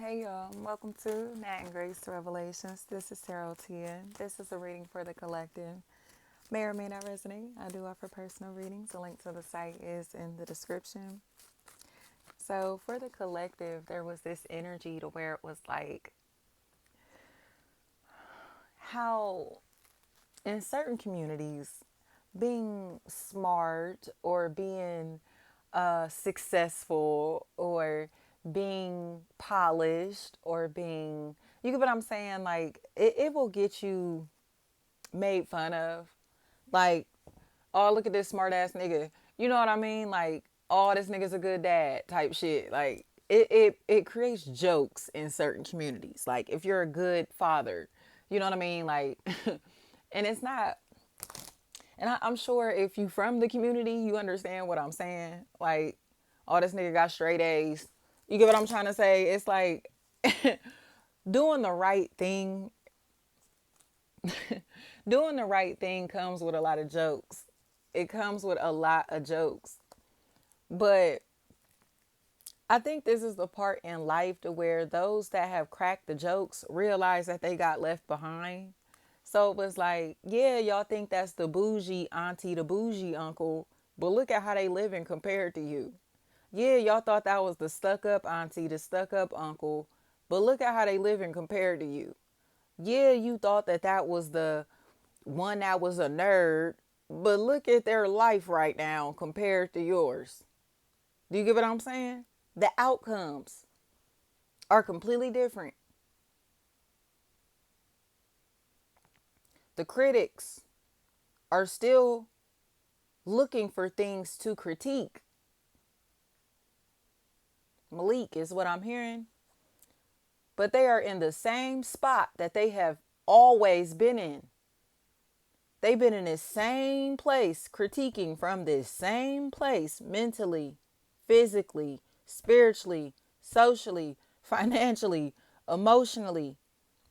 Hey y'all, welcome to Nat and Grace Revelations. This is Sarah Tia. This is a reading for the collective. May or may not resonate. I do offer personal readings. The link to the site is in the description. So for the collective, there was this energy to where it was like how in certain communities, being smart or being successful or being polished or being, you get what I'm saying? Like, it will get you made fun of. Like, oh, look at this smart ass nigga. You know what I mean? Like, oh, this nigga's a good dad type shit. Like, it creates jokes in certain communities. Like, if you're a good father, you know what I mean? Like, and it's not, and I'm sure if you from the community, you understand what I'm saying. Like, oh, this nigga got straight A's. You get what I'm trying to say? It's like doing the right thing. Doing the right thing comes with a lot of jokes. It comes with a lot of jokes. But I think this is the part in life to where those that have cracked the jokes realize that they got left behind. So it was like, yeah, y'all think that's the bougie auntie, the bougie uncle, but look at how they living compared to you. Yeah, y'all thought that was the stuck up auntie, the stuck up uncle, but look at how they living compared to you. Yeah, you thought that that was the one that was a nerd, but look at their life right now compared to yours. Do you get what I'm saying? The outcomes are completely different. The critics are still looking for things to critique. Malik is what I'm hearing. But they are in the same spot that they have always been in. They've been in this same place, critiquing from this same place mentally, physically, spiritually, socially, financially, emotionally.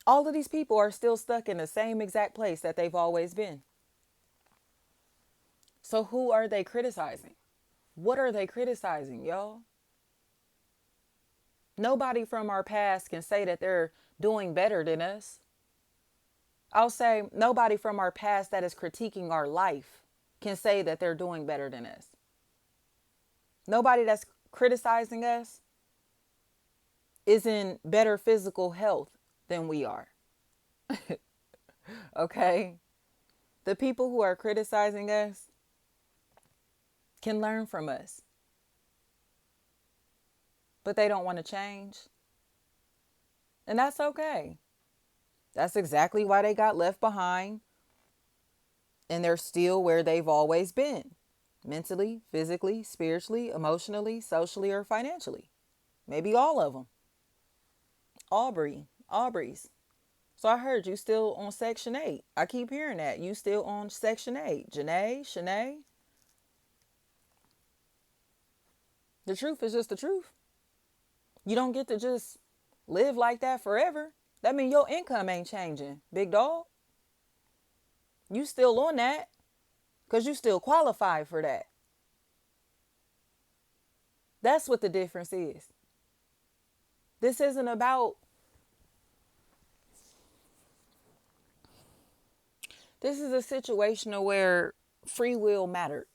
All of these people are still stuck in the same exact place that they've always been. So who are they criticizing? What are they criticizing, y'all? Nobody from our past can say that they're doing better than us. I'll say nobody from our past that is critiquing our life can say that they're doing better than us. Nobody that's criticizing us is in better physical health than we are. Okay? The people who are criticizing us can learn from us, but they don't want to change. And that's okay. That's exactly why they got left behind and they're still where they've always been mentally, physically, spiritually, emotionally, socially, or financially. Maybe all of them. Aubrey's. So I heard you still on Section 8. I keep hearing that. You still on Section 8. Janae, Shanae. The truth is just the truth. You don't get to just live like that forever. That means your income ain't changing, big dog. You still on that because you still qualify for that. That's what the difference is. This isn't about, this is a situation where free will mattered.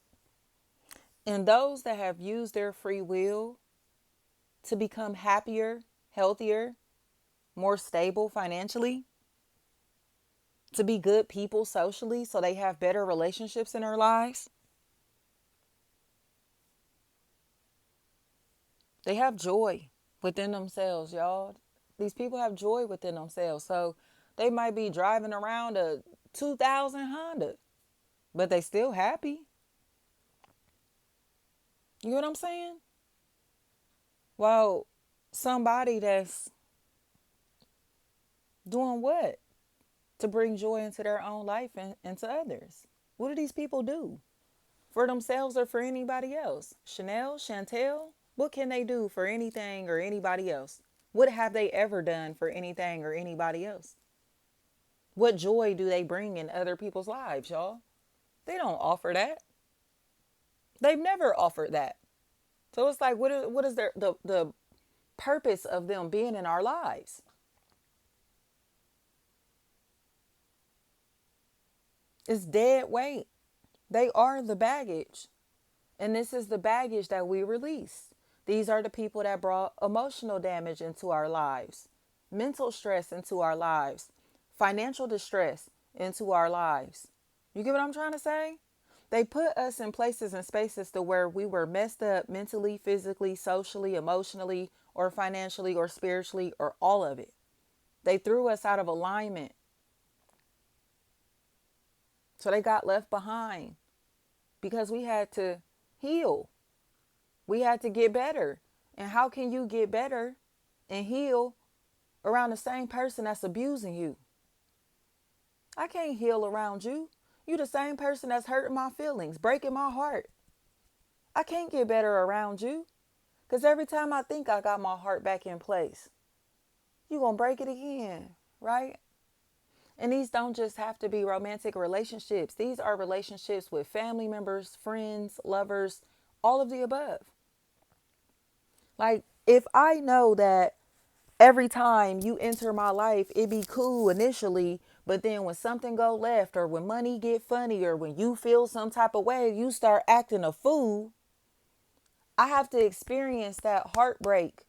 And those that have used their free will to become happier, healthier, more stable financially, to be good people socially so they have better relationships in their lives, they have joy within themselves, y'all. These people have joy within themselves. So they might be driving around a 2000 Honda, but they still happy. You know what I'm saying? Well, somebody that's doing what to bring joy into their own life and to others. What do these people do for themselves or for anybody else? Chanel, Chantel, what can they do for anything or anybody else? What have they ever done for anything or anybody else? What joy do they bring in other people's lives, y'all? They don't offer that. They've never offered that. So it's like, what is their the purpose of them being in our lives. It's dead weight. They are the baggage. And this is the baggage that we release. These are the people that brought emotional damage into our lives, mental stress into our lives, financial distress into our lives. You get what I'm trying to say? They put us in places and spaces to where we were messed up mentally, physically, socially, emotionally, or financially, or spiritually, or all of it. They threw us out of alignment. So they got left behind because we had to heal. We had to get better. And how can you get better and heal around the same person that's abusing you? I can't heal around you. You the same person that's hurting my feelings, breaking my heart. I can't get better around you. Because every time I think I got my heart back in place, you're going to break it again, right? And these don't just have to be romantic relationships. These are relationships with family members, friends, lovers, all of the above. Like, if I know that every time you enter my life, it be cool initially, but then when something go left, or when money get funny, or when you feel some type of way, you start acting a fool, I have to experience that heartbreak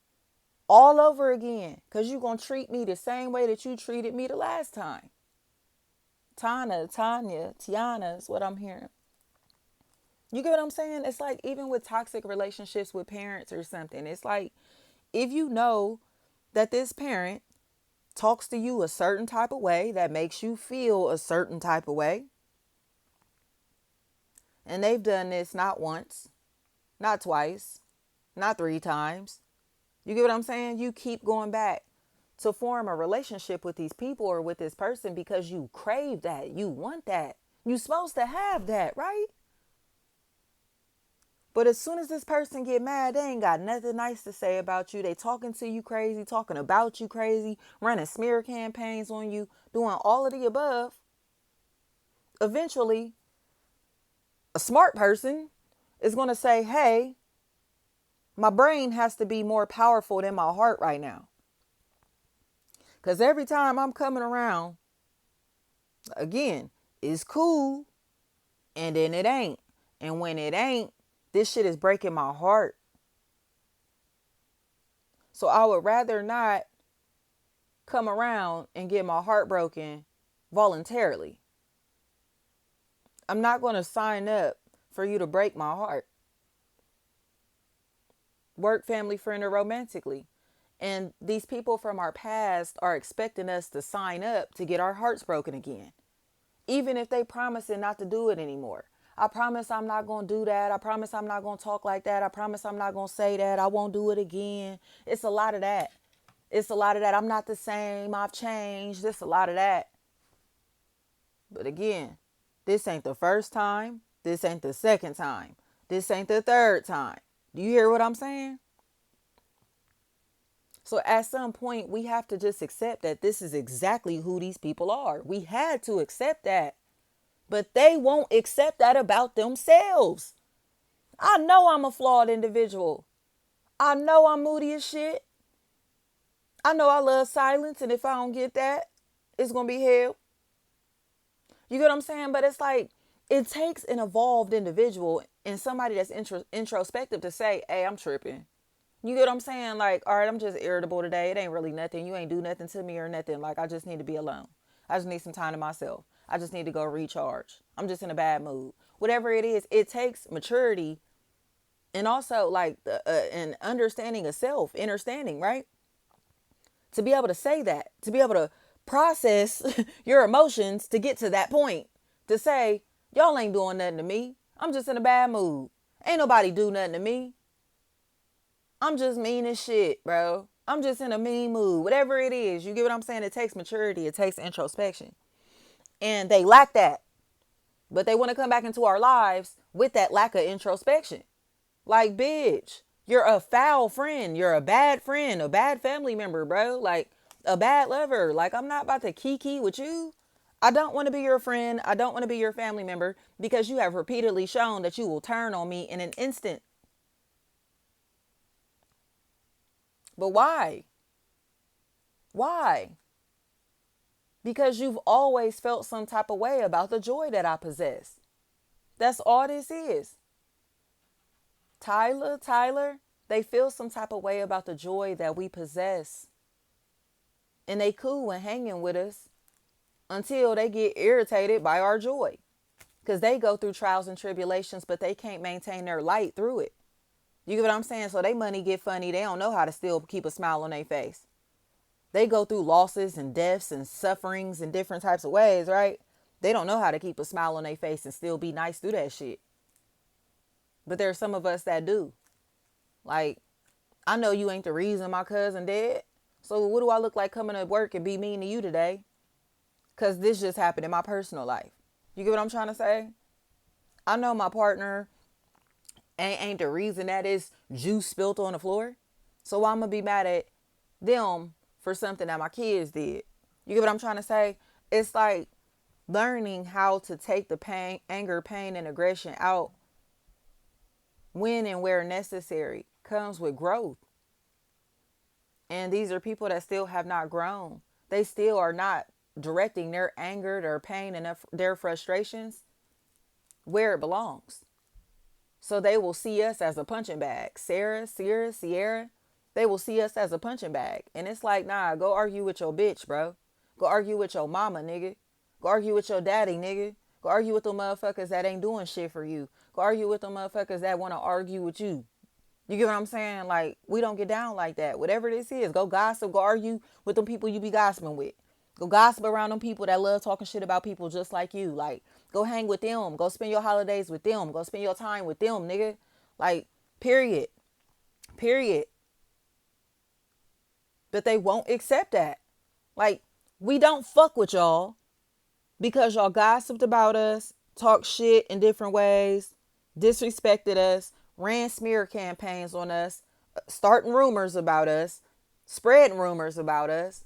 all over again, because you're going to treat me the same way that you treated me the last time. Tiana is what I'm hearing. You get what I'm saying? It's like even with toxic relationships with parents or something. It's like if you know that this parent talks to you a certain type of way that makes you feel a certain type of way, and they've done this not once, not twice, not 3 times. You get what I'm saying? You keep going back to form a relationship with these people or with this person because you crave that. You want that. You're supposed to have that, right? But as soon as this person get mad, they ain't got nothing nice to say about you. They talking to you crazy, talking about you crazy, running smear campaigns on you, doing all of the above. Eventually, a smart person is going to say, hey, my brain has to be more powerful than my heart right now. Because every time I'm coming around, again, it's cool, and then it ain't. And when it ain't, this shit is breaking my heart. So I would rather not come around and get my heart broken voluntarily. I'm not going to sign up for you to break my heart. Work, family, friend, or romantically. And these people from our past are expecting us to sign up to get our hearts broken again. Even if they promising not to do it anymore. I promise I'm not going to do that. I promise I'm not going to talk like that. I promise I'm not going to say that. I won't do it again. It's a lot of that. It's a lot of that. I'm not the same. I've changed. It's a lot of that. But again, this ain't the first time. This ain't the second time. This ain't the third time. Do you hear what I'm saying? So at some point, we have to just accept that this is exactly who these people are. We had to accept that. But they won't accept that about themselves. I know I'm a flawed individual. I know I'm moody as shit. I know I love silence, and if I don't get that, it's going to be hell. You get what I'm saying? But it's like, it takes an evolved individual and somebody that's introspective to say, hey, I'm tripping. You get what I'm saying? Like, all right, I'm just irritable today. It ain't really nothing. You ain't do nothing to me or nothing. Like, I just need to be alone. I just need some time to myself. I just need to go recharge. I'm just in a bad mood. Whatever it is, it takes maturity and also like an understanding of self, understanding, right? To be able to say that, to be able to process your emotions to get to that point, to say, y'all ain't doing nothing to me. I'm just in a bad mood. Ain't nobody do nothing to me. I'm just mean as shit, bro. I'm just in a mean mood. Whatever it is, you get what I'm saying? It takes maturity. It takes introspection. And they lack that. But they want to come back into our lives with that lack of introspection. Like, bitch, you're a foul friend. You're a bad friend, a bad family member, bro. Like, a bad lover. Like, I'm not about to kiki with you. I don't want to be your friend. I don't want to be your family member because you have repeatedly shown that you will turn on me in an instant. But why? Why? Because you've always felt some type of way about the joy that I possess. That's all this is. Tyler, they feel some type of way about the joy that we possess. And they cool and hanging with us until they get irritated by our joy. Because they go through trials and tribulations, but they can't maintain their light through it. You get what I'm saying? So they money get funny. They don't know how to still keep a smile on their face. They go through losses and deaths and sufferings in different types of ways, right? They don't know how to keep a smile on their face and still be nice through that shit. But there are some of us that do. Like, I know you ain't the reason my cousin dead. So what do I look like coming to work and be mean to you today? Because this just happened in my personal life. You get what I'm trying to say? I know my partner ain't the reason that is juice spilt on the floor. So I'm going to be mad at them for something that my kids did. You get what I'm trying to say? It's like learning how to take the pain, anger, pain, and aggression out when and where necessary comes with growth. And these are people that still have not grown. They still are not directing their anger, their pain, and their frustrations where it belongs. So they will see us as a punching bag. Sierra, they will see us as a punching bag. And it's like, nah, go argue with your bitch, bro. Go argue with your mama, nigga. Go argue with your daddy, nigga. Go argue with the motherfuckers that ain't doing shit for you. Go argue with the motherfuckers that want to argue with you. You get what I'm saying? Like, we don't get down like that. Whatever this is, go gossip, go argue with them people you be gossiping with. Go gossip around them people that love talking shit about people just like you. Like, go hang with them. Go spend your holidays with them. Go spend your time with them, nigga. Like, period. Period. But they won't accept that. Like, we don't fuck with y'all because y'all gossiped about us, talked shit in different ways, disrespected us, ran smear campaigns on us, starting rumors about us, spreading rumors about us,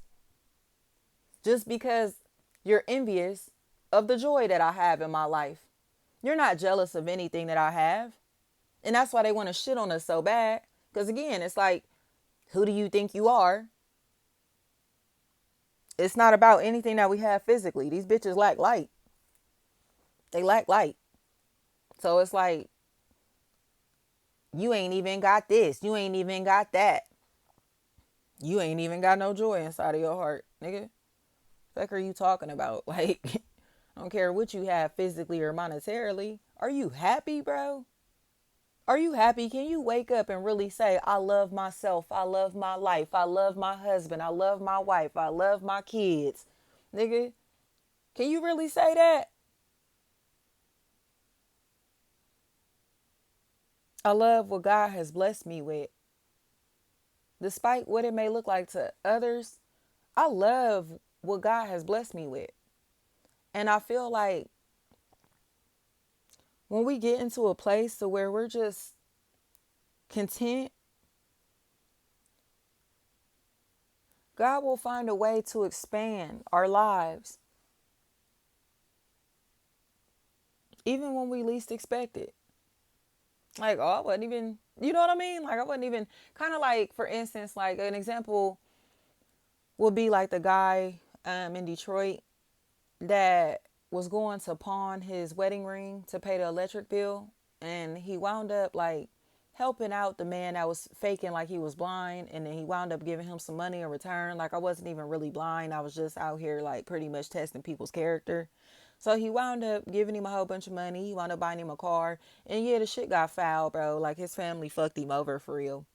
just because you're envious of the joy that I have in my life. You're not jealous of anything that I have. And that's why they want to shit on us so bad. Because again, it's like, who do you think you are? It's not about anything that we have physically. These bitches lack light. They lack light. So it's like, you ain't even got this. You ain't even got that. You ain't even got no joy inside of your heart, nigga. The fuck are you talking about? Like, I don't care what you have physically or monetarily. Are you happy, bro? Are you happy? Can you wake up and really say, I love myself. I love my life. I love my husband. I love my wife. I love my kids. Nigga, can you really say that? I love what God has blessed me with. Despite what it may look like to others, I love what God has blessed me with. And I feel like when we get into a place to where we're just content, God will find a way to expand our lives. Even when we least expect it. Like, oh, I wasn't even, you know what I mean? Like, I wasn't even, kind of like, for instance, like an example would be like the guy in Detroit that was going to pawn his wedding ring to pay the electric bill. And he wound up like helping out the man that was faking like he was blind. And then he wound up giving him some money in return. Like, I wasn't even really blind. I was just out here like pretty much testing people's character. So he wound up giving him a whole bunch of money. He wound up buying him a car. And yeah, the shit got foul, bro. Like, his family fucked him over for real.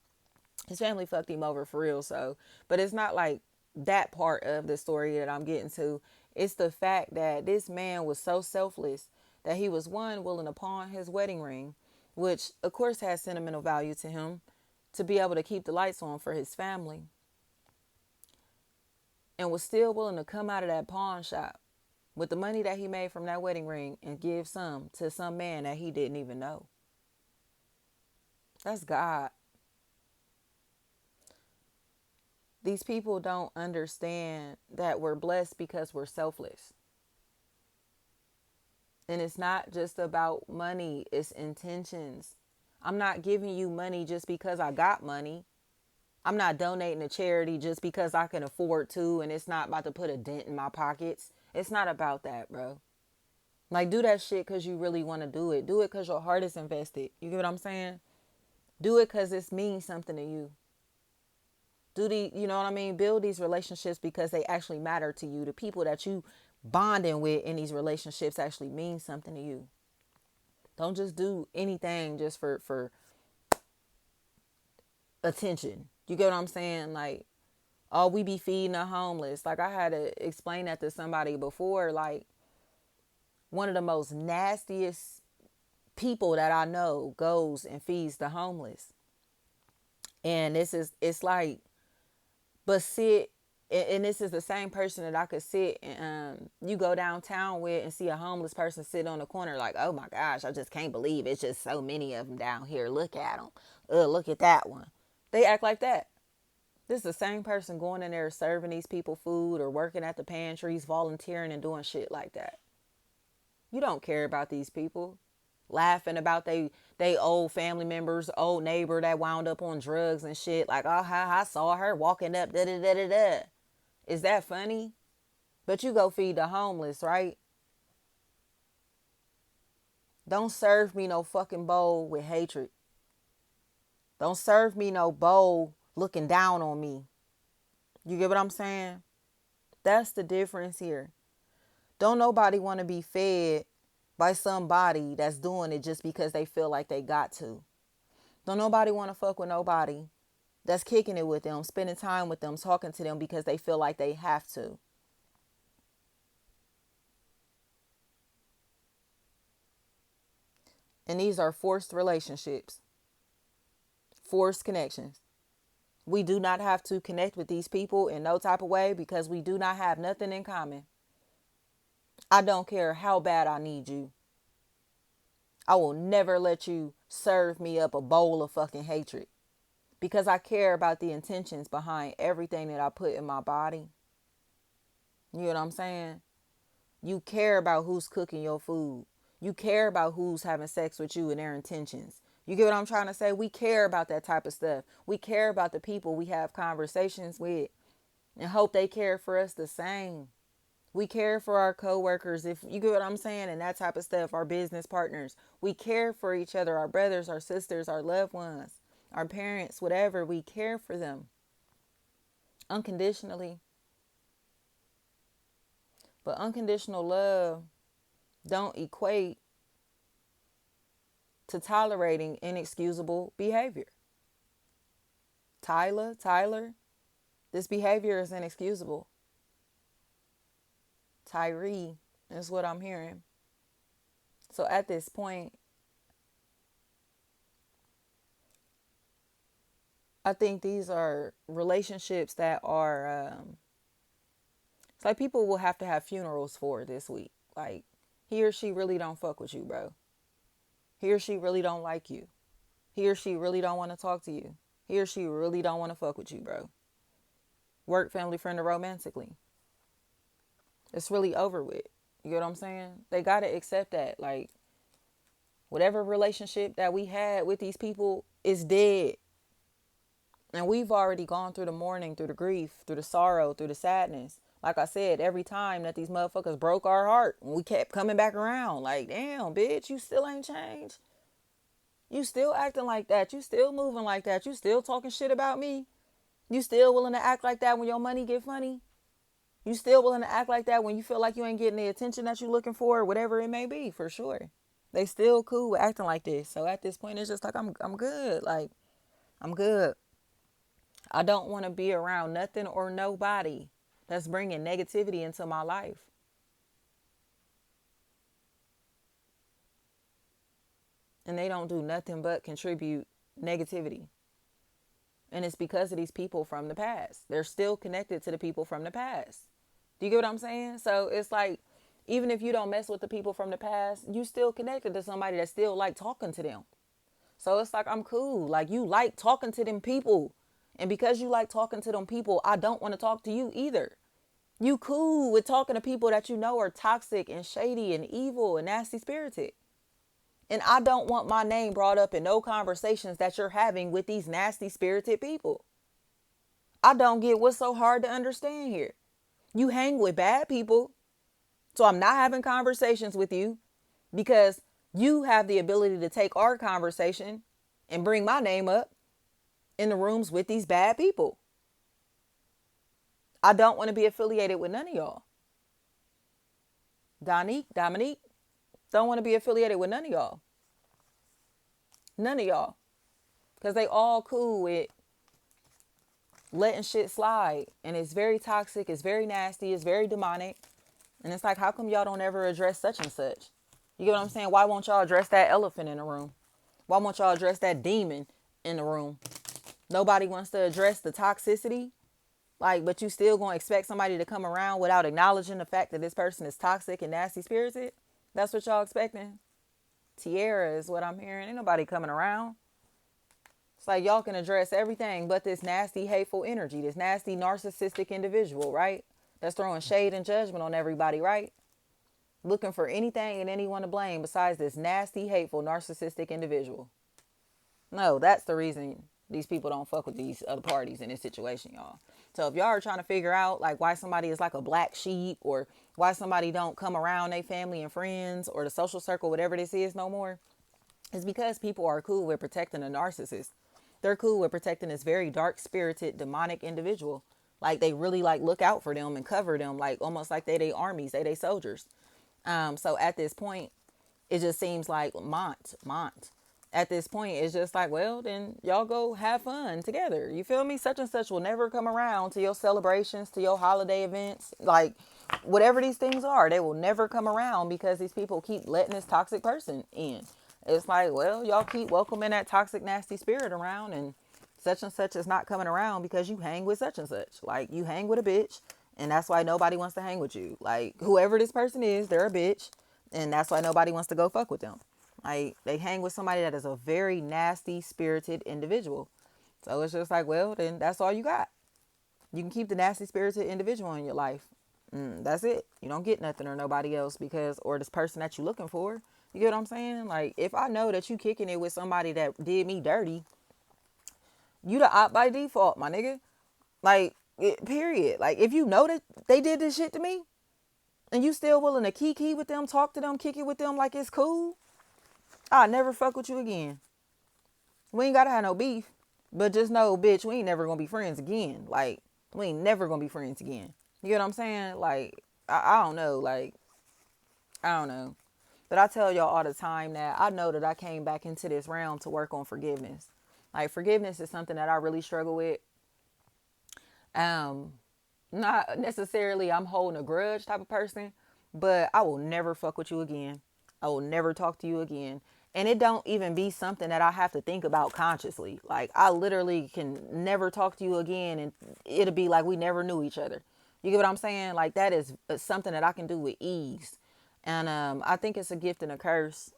His family fucked him over for real. So, but it's not like that part of the story that I'm getting to. It's the fact that this man was so selfless that he was, one, willing to pawn his wedding ring, which of course has sentimental value to him, to be able to keep the lights on for his family, and was still willing to come out of that pawn shop with the money that he made from that wedding ring and give some to some man that he didn't even know. That's God. These people don't understand that we're blessed because we're selfless. And it's not just about money, it's intentions. I'm not giving you money just because I got money. I'm not donating to charity just because I can afford to and it's not about to put a dent in my pockets. It's not about that, bro. Like, do that shit because you really want to do it. Do it because your heart is invested. You get what I'm saying? Do it because it means something to you. You know what I mean? Build these relationships because they actually matter to you. The people that you bonding with in these relationships actually mean something to you. Don't just do anything just for attention. You get what I'm saying? Like, oh, we be feeding the homeless. Like, I had to explain that to somebody before. Like, one of the most nastiest people that I know goes and feeds the homeless. And it's like, but sit, and this is the same person that I could sit and you go downtown with and see a homeless person sit on the corner like, oh my gosh, I just can't believe it's just so many of them down here. Look at them. Look at that one. They act like that. This is the same person going in there serving these people food or working at the pantries, volunteering and doing shit like that. You don't care about these people. Laughing about they old family members, old neighbor that wound up on drugs and shit. Like, oh, I saw her walking up, da da da da da. Is that funny? But you go feed the homeless, right? Don't serve me no fucking bowl with hatred. Don't serve me no bowl looking down on me. You get what I'm saying? That's the difference here. Don't nobody want to be fed by somebody that's doing it just because they feel like they got to. Don't nobody want to fuck with nobody that's kicking it with them, spending time with them, talking to them because they feel like they have to. And these are forced relationships, forced connections. We do not have to connect with these people in no type of way because we do not have nothing in common. I don't care how bad I need you. I will never let you serve me up a bowl of fucking hatred because I care about the intentions behind everything that I put in my body. You know what I'm saying? You care about who's cooking your food. You care about who's having sex with you and their intentions. You get what I'm trying to say? We care about that type of stuff. We care about the people we have conversations with and hope they care for us the same. We care for our coworkers, if you get what I'm saying, and that type of stuff, our business partners. We care for each other, our brothers, our sisters, our loved ones, our parents, whatever. We care for them unconditionally. But unconditional love don't equate to tolerating inexcusable behavior. Tyler, this behavior is inexcusable. Tyree is what I'm hearing. So at this point, I think these are relationships that are, it's like people will have to have funerals for this week. Like, he or she really don't fuck with you, bro. He or she really don't like you. He or she really don't want to talk to you. He or she really don't want to fuck with you, bro. Work, family, friend, or romantically. It's really over with. You get what I'm saying? They got to accept that. Like, whatever relationship that we had with these people is dead. And we've already gone through the mourning, through the grief, through the sorrow, through the sadness. Like I said, every time that these motherfuckers broke our heart, we kept coming back around. Like, damn, bitch, you still ain't changed. You still acting like that. You still moving like that. You still talking shit about me. You still willing to act like that when your money get funny. You still willing to act like that when you feel like you ain't getting the attention that you're looking for, whatever it may be, for sure. They still cool with acting like this. So at this point, it's just like, I'm good. Like, I'm good. I don't want to be around nothing or nobody that's bringing negativity into my life. And they don't do nothing but contribute negativity. And it's because of these people from the past. They're still connected to the people from the past. Do you get what I'm saying? So it's like, even if you don't mess with the people from the past, you still connected to somebody that still like talking to them. So it's like, I'm cool. Like, you like talking to them people. And because you like talking to them people, I don't want to talk to you either. You cool with talking to people that you know are toxic and shady and evil and nasty spirited. And I don't want my name brought up in no conversations that you're having with these nasty spirited people. I don't get what's so hard to understand here. You hang with bad people, so I'm not having conversations with you because you have the ability to take our conversation and bring my name up in the rooms with these bad people. I don't want to be affiliated with none of y'all. Dominique, don't want to be affiliated with none of y'all. None of y'all. Because they all cool with letting shit slide. And it's very toxic. It's very nasty. It's very demonic. And it's like, how come y'all don't ever address such and such? You get what I'm saying? Why won't y'all address that elephant in the room? Why won't y'all address that demon in the room? Nobody wants to address the toxicity. Like, but you still gonna expect somebody to come around without acknowledging the fact that this person is toxic and nasty spirited? That's what y'all expecting? Tierra is what I'm hearing. Ain't nobody coming around. It's like y'all can address everything but this nasty, hateful energy, this nasty, narcissistic individual, right? That's throwing shade and judgment on everybody, right? Looking for anything and anyone to blame besides this nasty, hateful, narcissistic individual. No, that's the reason these people don't fuck with these other parties in this situation, y'all. So if y'all are trying to figure out like why somebody is like a black sheep or why somebody don't come around their family and friends or the social circle, whatever this is no more, it's because people are cool with protecting a narcissist. They're cool with protecting this very dark spirited demonic individual. Like they really like look out for them and cover them like almost like they armies, they soldiers. So at this point, it just seems like Mont. At this point, it's just like, well, then y'all go have fun together. You feel me? Such and such will never come around to your celebrations, to your holiday events. Like, whatever these things are, they will never come around because these people keep letting this toxic person in. It's like, well, y'all keep welcoming that toxic, nasty spirit around, and such is not coming around because you hang with such and such. Like, you hang with a bitch, and that's why nobody wants to hang with you. Like, whoever this person is, they're a bitch, and that's why nobody wants to go fuck with them. Like, they hang with somebody that is a very nasty spirited individual. So it's just like, well, then that's all you got. You can keep the nasty spirited individual in your life. That's it. You don't get nothing or nobody else because, or this person that you're looking for. You get what I'm saying? Like, if I know that you kicking it with somebody that did me dirty, you the op by default, my nigga. Like, period. Like, if you know that they did this shit to me and you still willing to kiki with them, talk to them, kick it with them like it's cool, I'll never fuck with you again. We ain't gotta have no beef. But just know, bitch, we ain't never gonna be friends again. Like, we ain't never gonna be friends again. You get what I'm saying? Like, I don't know. Like, I don't know. But I tell y'all all the time that I know that I came back into this realm to work on forgiveness. Like, forgiveness is something that I really struggle with. Not necessarily I'm holding a grudge type of person, but I will never fuck with you again. I will never talk to you again. And it don't even be something that I have to think about consciously. Like, I literally can never talk to you again and it'll be like we never knew each other. You get what I'm saying? Like, that is something that I can do with ease. And I think it's a gift and a curse,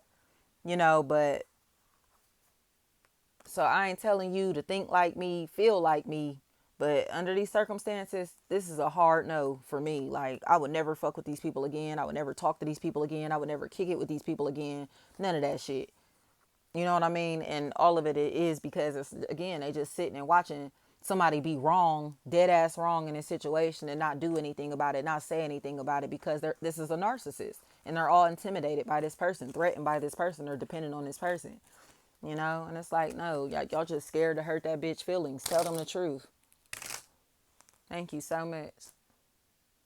but so I ain't telling you to think like me, feel like me, but under these circumstances, this is a hard no for me. Like, I would never fuck with these people again. I would never talk to these people again. I would never kick it with these people again. None of that shit. You know what I mean? And all of it is because it's, again, they just sitting and watching somebody be wrong, dead ass wrong in a situation and not do anything about it, not say anything about it because this is a narcissist and they're all intimidated by this person, threatened by this person, or dependent on this person. And it's like, no, y'all just scared to hurt that bitch feelings. Tell them the truth. Thank you so much.